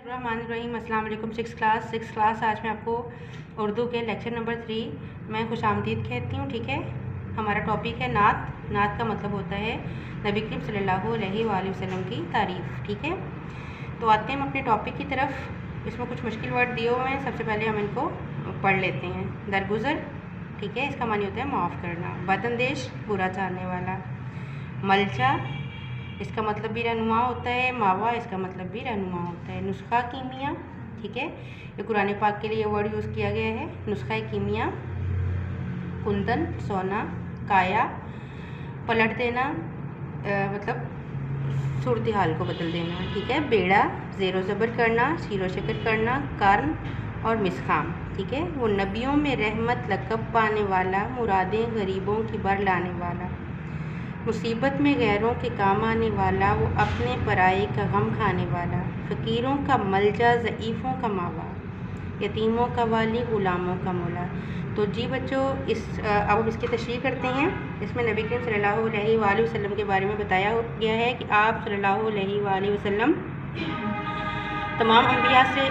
रहीम अस्सलाम वालेकुम। Six class आज मैं आपको उर्दू के लेक्चर नंबर 3 में खुशामदीद कहती हूँ। ठीक है, हमारा टॉपिक है नात। नात का मतलब होता है नबी करीम सल्लल्लाहु अलैहि वसल्लम की तारीफ़। ठीक है, तो आते हैं हम अपने टॉपिक की तरफ। इसमें कुछ मुश्किल वर्ड दिए हुए हैं। सबसे पहले हम इनको पढ़ लेते हैं। दरगुजर, ठीक है, इसका मानी होता है माफ़ करना। बदअंदेश, बुरा चाहने वाला। मलचा, इसका मतलब भी रहनुमा होता है। मावा, इसका मतलब भी रहनुमा होता है। नुस्खा कीमिया, ठीक है, ये कुरान पाक के लिए वर्ड यूज़ किया गया है। नुस्खा कीमिया। कुंदन, सोना। काया, पलट देना, मतलब सूरत हाल को बदल देना। ठीक है। बेड़ा, ज़ेरो ज़बर करना, शीरो शकर करना। कर्न और मिसकाम, ठीक है, वो नबियों में रहमत लक़ब पाने वाला, मुरादें गरीबों की बर लाने वाला, मुसीबत में गैरों के काम आने वाला, वो अपने पराये का गम खाने वाला, फ़कीरों का मलजा, ज़ईफ़ों का मावा, यतीमों का वाली, ग़ुलामों का मौला। तो जी बच्चों, अब हम इसकी तशरीह करते हैं। इसमें नबी करीम सल्लल्लाहु अलैहि वसल्लम के बारे में बताया गया है कि आप सल्लल्लाहु अलैहि वसल्लम तमाम अम्बिया से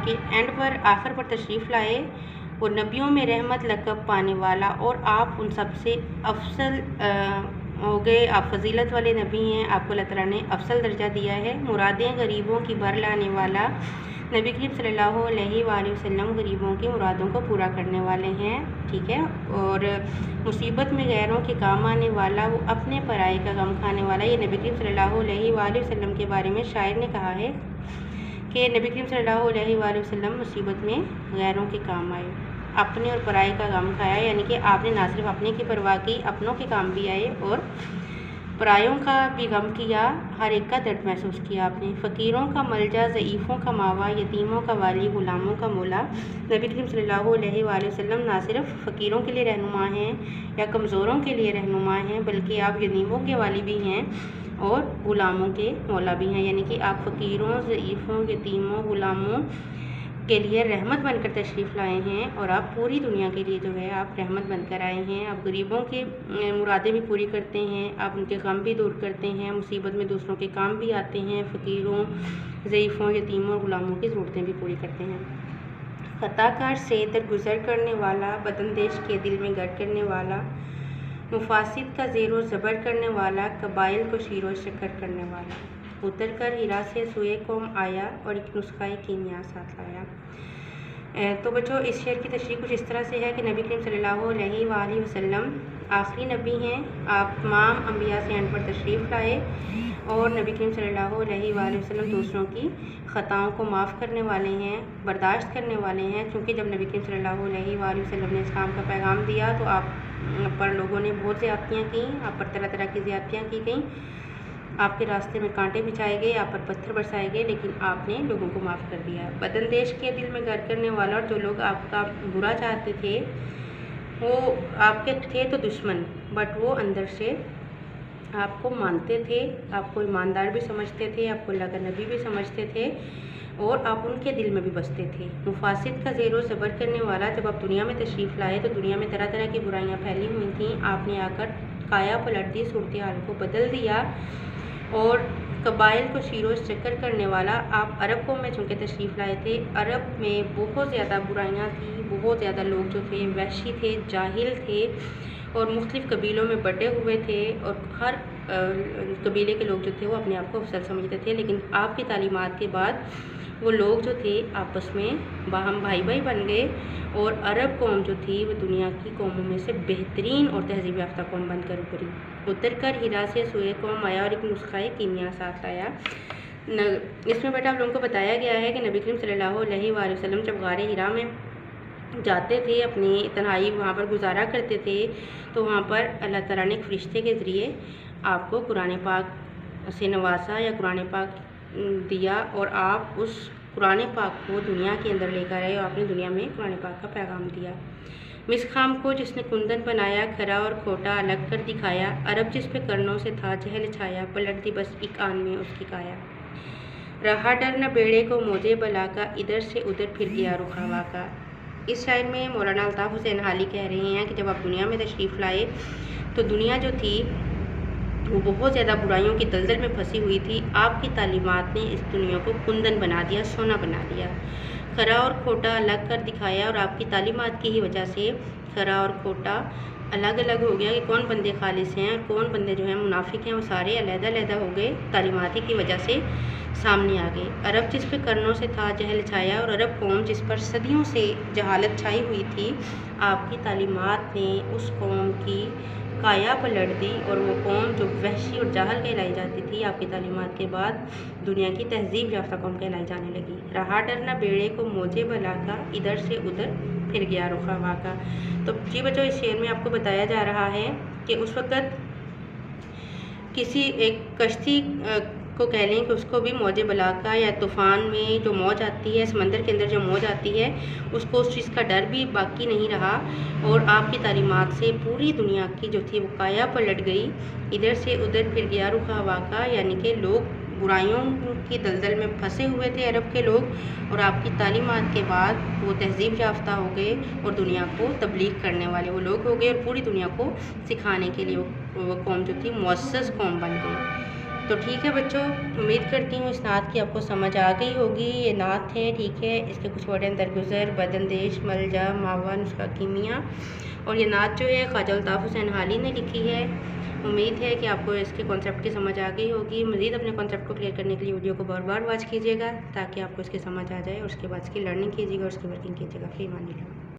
के एंड पर आखिर पर तशरीफ़ लाए। वो नबियों में रहमत लक़ब पाने वाला और आप उन सबसे अफसल हो गए। आप फजीलत वाले नबी हैं, आपको अल्लाह ताला ने अफसल दर्जा दिया है। मुरादें गरीबों की बर लाने वाला, नबी करीम सल्लल्लाहु अलैहि वसल्लम गरीबों की मुरादों को पूरा करने वाले हैं। ठीक है। और मुसीबत में गैरों के काम आने वाला, वो अपने पराये का गम खाने वाला। ये नबी करीम सल्लल्लाहु अलैहि वसल्लम के बारे में शायर ने कहा है कि नबी करीम सल्लल्लाहु अलैहि वसल्लम मुसीबत में गैरों के काम आए, अपने और पराये का गम खाया। यानी कि आपने ना सिर्फ अपने की परवाह की, अपनों के काम भी आए और परायों का भी गम किया। हर एक का दर्द महसूस किया आपने। फ़कीरों का मलजा, ज़ईफ़ों का मावा, यतीमों का वाली, ग़ुलामों का मौला। नबी करीम सल्लल्लाहु अलैहि वसल्लम ना सिर्फ फ़कीरों के लिए रहनुमा हैं या कमज़ोरों के लिए रहनुमा हैं, बल्कि आप यतीमों के वाली भी हैं और ग़ुलामों के मौला भी हैं। यानी कि आप फ़कीरों, ज़ईफ़ों, यतीमों, ग़ुलामों के लिए रहमत बनकर तशरीफ़ लाए हैं और आप पूरी दुनिया के लिए जो है आप रहमत बनकर आए हैं। आप गरीबों के मुरादें भी पूरी करते हैं, आप उनके गम भी दूर करते हैं, मुसीबत में दूसरों के काम भी आते हैं, फ़कीरों, ज़ईफ़ों, यतीमों, ग़ुलामों की ज़रूरतें भी पूरी करते हैं। ख़ताकार से दरगुजर करने वाला, बदअंदेश के दिल में गर करने वाला, मुफासिद का ज़ेरो ज़बर करने वाला, कबाइल को शीरो शकर करने वाला, उतर कर हिरा से सुए कौम आया और एक नुस्खा कीमिया साथ लाया। तो बच्चों, इस शेर की तशरीह कुछ इस तरह से है कि नबी करीम सल्लल्लाहु अलैहि वसल्लम आखिरी नबी हैं। आप तमाम अम्बिया से एंड पर तशरीफ़ लाए और नबी करीम सल्लल्लाहु अलैहि वसल्लम दूसरों की ख़ताओं को माफ़ करने वाले हैं, बर्दाश्त करने वाले हैं। क्योंकि जब नबी करीम सल्लल्लाहु अलैहि वसल्लम ने इस्लाम का पैगाम दिया तो आप पर लोगों ने बहुत ज़्यादतियाँ की, आप पर तरह तरह की ज़्यादतियाँ की गई, आपके रास्ते में कांटे बिछाए गए, आप पर पत्थर बरसाए गए, लेकिन आपने लोगों को माफ़ कर दिया। बदअंदेश के दिल में घर करने वाला, और जो लोग आपका बुरा चाहते थे वो आपके थे तो दुश्मन, बट वो अंदर से आपको मानते थे, आपको ईमानदार भी समझते थे, आपको अल्लाह का नबी भी समझते थे और आप उनके दिल में भी बसते थे। मुफासिद का ज़ेरो ज़बर करने वाला, जब आप दुनिया में तशरीफ़ लाए तो दुनिया में तरह तरह की बुराइयां फैली हुई थीं, आपने आकर काया पलट दी, सूरत हाल को बदल दिया। और कबाइल को शीरो शकर करने वाला, आप अरब कौम में चूँकि तशरीफ़ लाए थे, अरब में बहुत ज़्यादा बुराइयां थी, बहुत ज़्यादा लोग जो थे वहशी थे, जाहिल थे और मुख्तलिफ़ कबीलों में बटे हुए थे और हर कबीले के लोग जो थे वो अपने आप को अफसल समझते थे। लेकिन आपकी तालीमात के बाद वो लोग जो थे आपस में बाहम भाई भाई बन गए और अरब कौम जो थी वो दुनिया की कौमों में से बेहतरीन और तहज़ीब याफ्ता कौम बनकर उभरी। उतर कर हिरा से सुए कौम आया और एक नुस्खा कीमिया साथ आया। इसमें बेटा आप लोगों को बताया गया है कि नबी करीम सल्लल्लाहु अलैहि वसल्लम जब गारे हिरा में जाते थे, अपनी तन्हाई वहाँ पर गुजारा करते थे, तो वहाँ पर अल्लाह ताला ने एक फ़रिश्ते के ज़रिए आपको कुरान पाक से नवासा या कुरान पाक दिया और आप उस कुरान पाक को दुनिया के अंदर लेकर आए और आपने दुनिया में कुरान पाक का पैगाम दिया। मिसखाम को जिसने कुंदन बनाया, खरा और खोटा अलग कर दिखाया, अरब जिस पे कर्नों से था जहल छाया, पलट दी बस एक आन में उसकी काया। रहा डर न बेड़े को मौजे बला का, इधर से उधर फिर गया रुखावा का। इस शायर में मौलाना अल्ताफ़ हुसैन हाली कह रहे हैं कि जब आप दुनिया में तशरीफ़ लाए तो दुनिया जो थी वो बहुत ज़्यादा बुराइयों की दलदल में फंसी हुई थी। आपकी तालीमात ने इस दुनिया को कुंदन बना दिया, सोना बना दिया। खरा और खोटा अलग कर दिखाया और आपकी तालीमात की ही वजह से खरा और खोटा अलग अलग हो गया कि कौन बंदे खालिस हैं और कौन बंदे जो हैं मुनाफिक हैं। वो सारे अलग-अलग हो गए, तालीमात की वजह से सामने आ गए। अरब जिस पे कर्नों से था जहल छाया और अरब कौम जिस पर सदियों से जहालत छाई हुई थी, आपकी तालीमात ने उस कौम की काया पलट दी और वो कौम जो वहशी और जाहल कहलाई जाती थी, आपकी तालीमात के बाद दुनिया की तहजीब याफ्ता कौम कहलाई जाने लगी। रहा डरना बेड़े को मौजे बला का, इधर से उधर फिर गया रुख हवा का। तो जी बच्चों, इस शेर में आपको बताया जा रहा है कि उस वक़्त किसी एक कश्ती को कह लें कि उसको भी मौज बला का या तूफ़ान में जो मौज आती है, समंदर के अंदर जो मौज आती है, उसको उस चीज़ का डर भी बाकी नहीं रहा और आपकी तालीमात से पूरी दुनिया की जो थी वो काया पलट गई। इधर से उधर फिर गया रुख हवा का, यानी कि लोग बुराइयों की दलदल में फंसे हुए थे अरब के लोग और आपकी तालीमात के बाद वो तहजीब याफ्ता हो गए और दुनिया को तबलीग करने वाले वो लोग हो गए और पूरी दुनिया को सिखाने के लिए वो कौम जो थी मुअस्सस कौम बन गई। तो ठीक है बच्चों, उम्मीद करती हूँ इस नात की आपको समझ आ गई होगी। ये नात है, ठीक है। इसके कुछ वर्ड हैं दरगुजर, बदनदेश, मलजा, मावा, नुस्खा कीमिया। और ये नात जो है ख्वाजा अल्ताफ़ हुसैन हाली ने लिखी है। उम्मीद है कि आपको इसके कॉन्सेप्ट की समझ आ गई होगी। मज़ीद अपने कॉन्सेप्ट को क्लियर करने के लिए वीडियो को बार बार वॉच कीजिएगा ताकि आपको इसकी समझ आ जाए और उसके बाद इसकी लर्निंग कीजिएगा और उसकी वर्किंग कीजिएगा। फ़ी अमान अल्लाह।